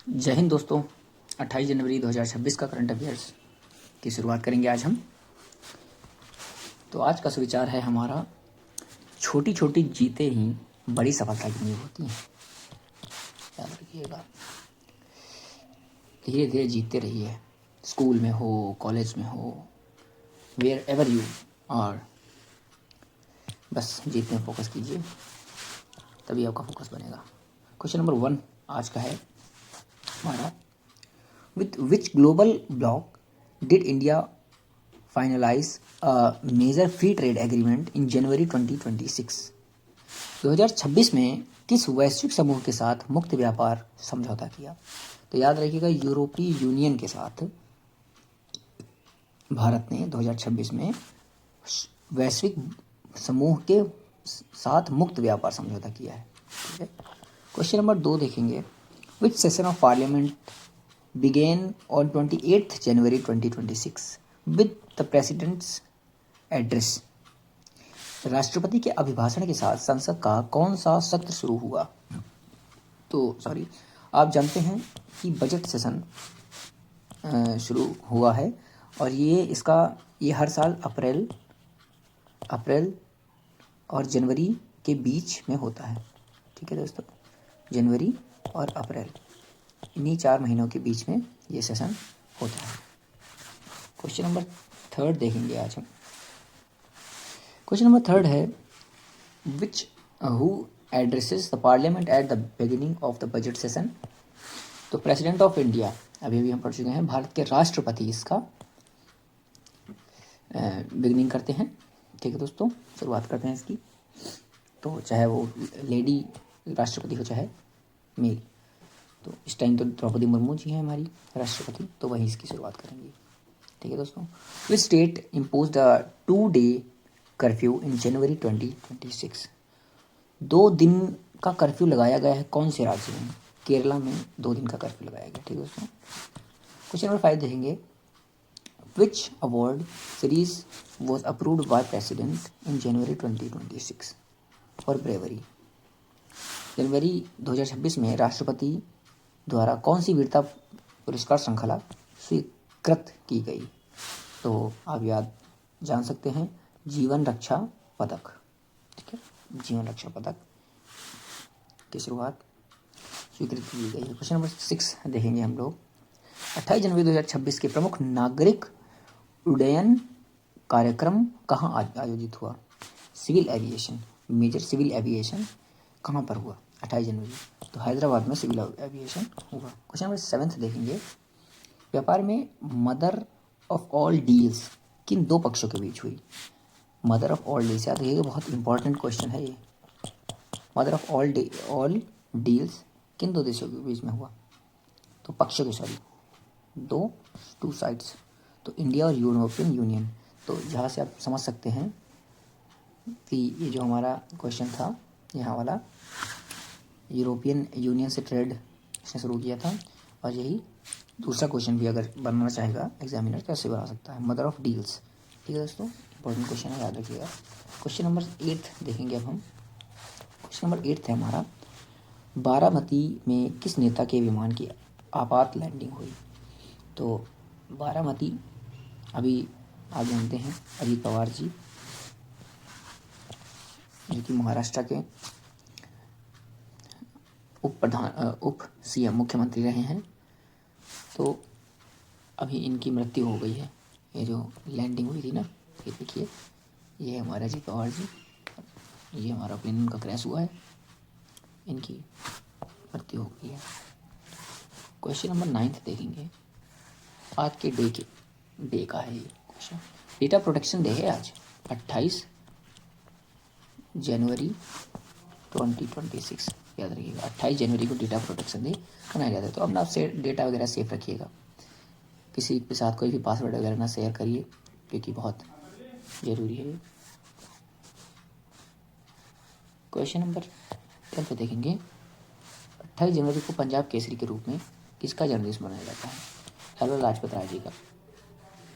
जय हिंद दोस्तों। 28 जनवरी 2026 का करंट अफेयर्स की शुरुआत करेंगे आज हम। तो आज का सुविचार है हमारा, छोटी छोटी जीतें ही बड़ी सफलता की नींव होती हैं। याद रखिएगा, धीरे धीरे जीतते रहिए। स्कूल में हो, कॉलेज में हो, वेयर एवर यू आर, बस जीतने में फोकस कीजिए, तभी आपका फोकस बनेगा। क्वेश्चन नंबर 1 आज का है हमारा, with which global bloc did India finalize a major free trade agreement in January 2026? 2026 में किस वैश्विक समूह के साथ मुक्त व्यापार समझौता किया? तो याद रखिएगा, यूरोपीय यूनियन के साथ भारत ने 2026 में वैश्विक समूह के साथ मुक्त व्यापार समझौता किया है। ठीक है। क्वेश्चन नंबर 2 देखेंगे, विच session of parliament began on 28th January 2026 with the President's address? राष्ट्रपति के अभिभाषण के साथ संसद का कौन सा सत्र शुरू हुआ? आप जानते हैं कि बजट सेशन शुरू हुआ है और ये हर साल अप्रैल और जनवरी के बीच में होता है। ठीक है दोस्तों, जनवरी और अप्रैल, इन्हीं 4 महीनों के बीच में ये सेशन होता है। क्वेश्चन नंबर 3 देखेंगे आज हम। क्वेश्चन नंबर 3 है, which who addresses the parliament at the beginning of the budget session? तो प्रेसिडेंट ऑफ इंडिया, अभी हम पढ़ चुके हैं, भारत के राष्ट्रपति इसका बिगिनिंग करते हैं। ठीक है दोस्तों, शुरुआत करते हैं इसकी। तो चाहे वो लेडी राष्ट्रपति हो चाहे मेल, तो इस टाइम तो द्रौपदी मुर्मू जी हैं हमारी राष्ट्रपति, तो वहीं इसकी शुरुआत करेंगे। ठीक है दोस्तों, which state impose the 2-day curfew in January 2026? 2 दिन का कर्फ्यू लगाया गया है कौन से राज्य में? केरला में 2 दिन का कर्फ्यू लगाया गया। ठीक है दोस्तों, क्वेश्चन नंबर 5 देखेंगे, which award series was approved by president in January 2026 for bravery? जनवरी 2026 में राष्ट्रपति द्वारा कौन सी वीरता पुरस्कार श्रृंखला स्वीकृत की गई? तो आप जान सकते हैं, जीवन रक्षा पदक। ठीक है, जीवन रक्षा पदक की शुरुआत स्वीकृत की गई है। क्वेश्चन नंबर 6 देखेंगे हम लोग, 28 जनवरी 2026 के प्रमुख नागरिक उड्डयन कार्यक्रम कहाँ आयोजित हुआ? Civil aviation, major civil aviation कहाँ पर हुआ 28 जनवरी? तो हैदराबाद में सिविल एविएशन हुआ। क्वेश्चन नंबर 7 देखेंगे, व्यापार में मदर ऑफ ऑल डील्स किन 2 पक्षों के बीच हुई? मदर ऑफ ऑल डील्स, याद रखिएगा, बहुत इंपॉर्टेंट क्वेश्चन है ये। मदर ऑफ ऑल डील्स किन 2 देशों के बीच में हुआ? तो पक्षों के, 2 साइड्स, तो इंडिया और यूरोपियन यूनियन। तो यहाँ से आप समझ सकते हैं कि ये जो हमारा क्वेश्चन था, यहाँ वाला यूरोपियन यूनियन से ट्रेड इसने शुरू किया था, और यही दूसरा क्वेश्चन भी अगर बनाना चाहेगा एग्जामिनर तो ऐसे बना सकता है, मदर ऑफ डील्स। ठीक है दोस्तों, इंपॉर्टेंट क्वेश्चन है, याद रखिएगा। क्वेश्चन नंबर 8 देखेंगे अब हम। क्वेश्चन नंबर 8 है हमारा, बारामती में किस नेता के विमान की आपात लैंडिंग हुई? तो बारामती, अभी आप जानते हैं अजीत पवार जी, जो कि महाराष्ट्र के उप सीएम मुख्यमंत्री रहे हैं, तो अभी इनकी मृत्यु हो गई है। ये जो लैंडिंग हुई थी ना, ये देखिए, ये हमारे अजीत पवार जी, ये हमारा प्लेन उनका क्रैश हुआ है, इनकी मृत्यु हो गई है। क्वेश्चन नंबर 9 देखेंगे, आज के डे का है ये क्वेश्चन। डेटा प्रोटेक्शन डे है आज, 28 जनवरी 2026, याद रखिएगा, 28 जनवरी को डेटा प्रोटेक्शन डे मनाया जाता है। तो अपना डेटा वगैरह सेफ रखिएगा, किसी के साथ कोई भी पासवर्ड वगैरह ना शेयर करिए, क्योंकि बहुत ज़रूरी है। क्वेश्चन नंबर 10 पे देखेंगे, 28 जनवरी को पंजाब केसरी के रूप में किसका जन्मदिन मनाया जाता है? लाला लाजपत राय जी का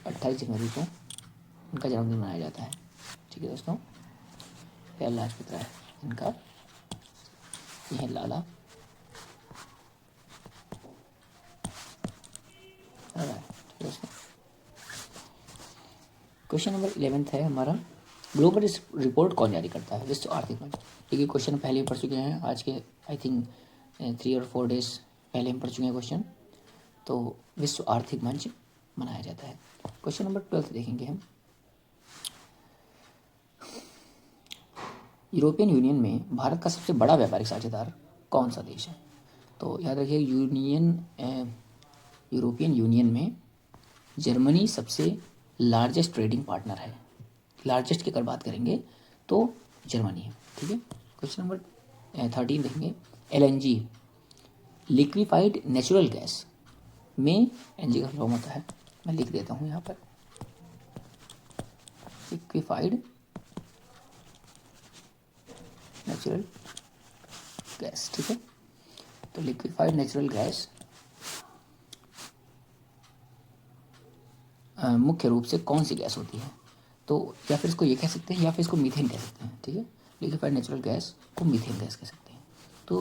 28 जनवरी को उनका जन्मदिन मनाया जाता है। ठीक है दोस्तों, लाला लाजपत राय इनका, यह लाला क्वेश्चन नंबर 11 है हमारा, ग्लोबल रिपोर्ट कौन जारी करता है? विश्व आर्थिक मंच। देखिए क्वेश्चन पहले ही पढ़ चुके हैं, आज के आई थिंक 3 और 4 डेज पहले हम पढ़ चुके हैं क्वेश्चन। तो विश्व आर्थिक मंच मनाया जाता है। क्वेश्चन नंबर 12 देखेंगे हम, यूरोपियन यूनियन में भारत का सबसे बड़ा व्यापारिक साझेदार कौन सा देश है? तो याद रखिए यूरोपियन यूनियन में जर्मनी सबसे लार्जेस्ट ट्रेडिंग पार्टनर है। लार्जेस्ट की अगर बात करेंगे तो जर्मनी है। ठीक है। क्वेश्चन नंबर 13 देखेंगे, LNG लिक्विफाइड नेचुरल गैस में एनजी का फॉर्म होता है, मैं लिख देता हूँ यहाँ पर, लिक्विफाइड नेचुरल गैस। ठीक है। तो लिक्विफाइड नेचुरल गैस मुख्य रूप से कौन सी गैस होती है? तो या फिर इसको ये कह सकते हैं या फिर इसको मीथेन कह सकते हैं। ठीक है। लिक्विफाइड नेचुरल गैस को मीथेन गैस कह सकते हैं। तो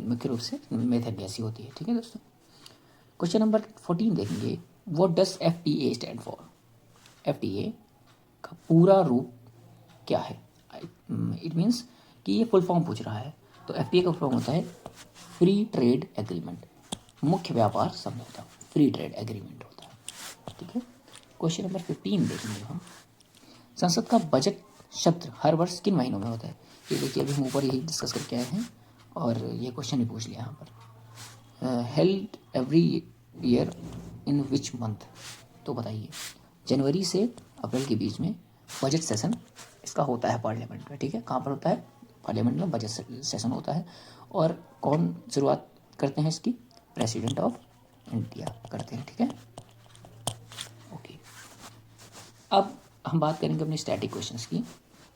मुख्य रूप से मीथेन गैस ही होती है। ठीक है दोस्तों। क्वेश्चन नंबर 14 देखेंगे, what does FTA stand for? FTA का पूरा रूप क्या है? इट मीन्स कि ये फुल फॉर्म पूछ रहा है। तो FTA का फॉर्म होता है फ्री ट्रेड एग्रीमेंट, मुख्य व्यापार समझौता, फ्री ट्रेड एग्रीमेंट होता है। ठीक है। क्वेश्चन नंबर 15 देखेंगे हम, संसद का बजट शब्द हर वर्ष किन महीनों में होता है? ये देखिए अभी हम ऊपर यही डिस्कस करके आए हैं और ये क्वेश्चन भी पूछ लिया यहाँ पर, held every year in which month? तो बताइए, जनवरी से अप्रैल के बीच में बजट सेशन इसका होता है पार्लियामेंट में। ठीक है। कहाँ पर होता है? पार्लियामेंट में बजट सेशन होता है। और कौन शुरुआत करते हैं इसकी? प्रेसिडेंट ऑफ इंडिया करते हैं। ठीक है। ओके, अब हम बात करेंगे अपने स्टैटिक क्वेश्चंस की।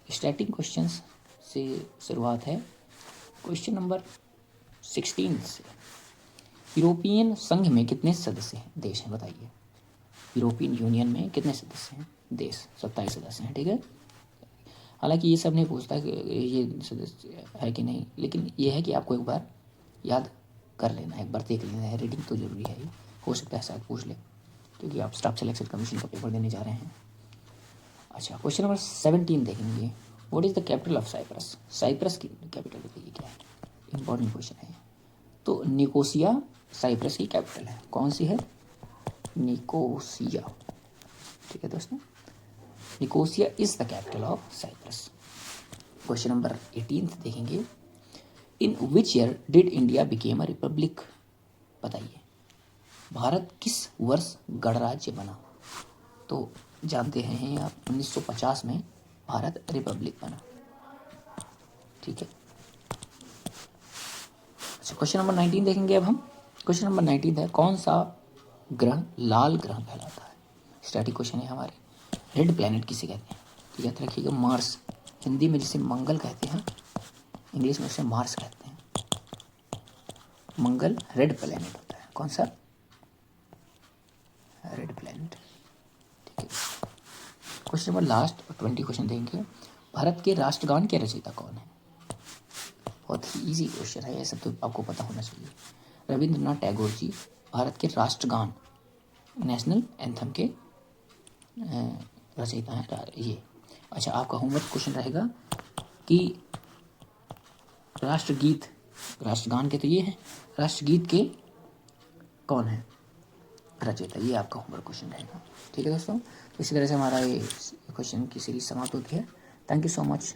स्टैटिक क्वेश्चंस से शुरुआत है क्वेश्चन नंबर 16 से। यूरोपियन संघ में कितने सदस्य हैं? देश हैं, बताइए। यूरोपियन यूनियन में कितने सदस्य हैं? देश 27 सदस्य हैं। ठीक है। हालांकि ये सब नहीं पूछता कि ये सदस्य है कि नहीं, लेकिन ये है कि आपको एक बार याद कर लेना है, एक बार देख लेना है, रीडिंग तो जरूरी है ही। हो सकता है शायद पूछ ले, क्योंकि आप स्टाफ सिलेक्शन कमीशन का पेपर देने जा रहे हैं। अच्छा, क्वेश्चन नंबर 17 देखेंगे, what is the capital of Cyprus? Cyprus की कैपिटल बताइए क्या है? इंपॉर्टेंट क्वेश्चन है। तो निकोसिया साइप्रस की कैपिटल है। कौन सी है? निकोसिया। ठीक है दोस्तों, Nicosia is the capital of Cyprus. Question number 18 देखेंगे, in which year did India became a republic? बताइए, भारत किस वर्ष गणराज्य बना? तो जानते हैं आप 1950 में भारत रिपब्लिक बना। ठीक है। अच्छा, क्वेश्चन नंबर 19 देखेंगे अब हम। क्वेश्चन नंबर 19 है, कौन सा ग्रह लाल ग्रह कहलाता है? स्टैटिक क्वेश्चन है हमारे। रेड प्लैनेट किसे कहते हैं? तो याद रखिएगा, मार्स। हिंदी में जिसे मंगल कहते हैं, इंग्लिश में उसे मार्स कहते हैं। मंगल रेड प्लैनेट होता है। कौन सा? Red planet. ठीक है। क्वेश्चन नंबर लास्ट 20 क्वेश्चन देंगे, भारत के राष्ट्रगान के रचयिता कौन है? बहुत ही इजी क्वेश्चन है, ये सब तो आपको पता होना चाहिए। रविंद्रनाथ टैगोर जी भारत के राष्ट्रगान, नेशनल एंथम के रचयिता हैं ये। अच्छा, आपका होमवर्क क्वेश्चन रहेगा कि राष्ट्रगीत, राष्ट्रगान के तो ये हैं, राष्ट्रगीत के कौन है रचयिता? ये आपका होमवर्क क्वेश्चन रहेगा। ठीक है दोस्तों, तो इसी तरह से हमारा ये क्वेश्चन की सीरीज समाप्त होती है। Thank you so much.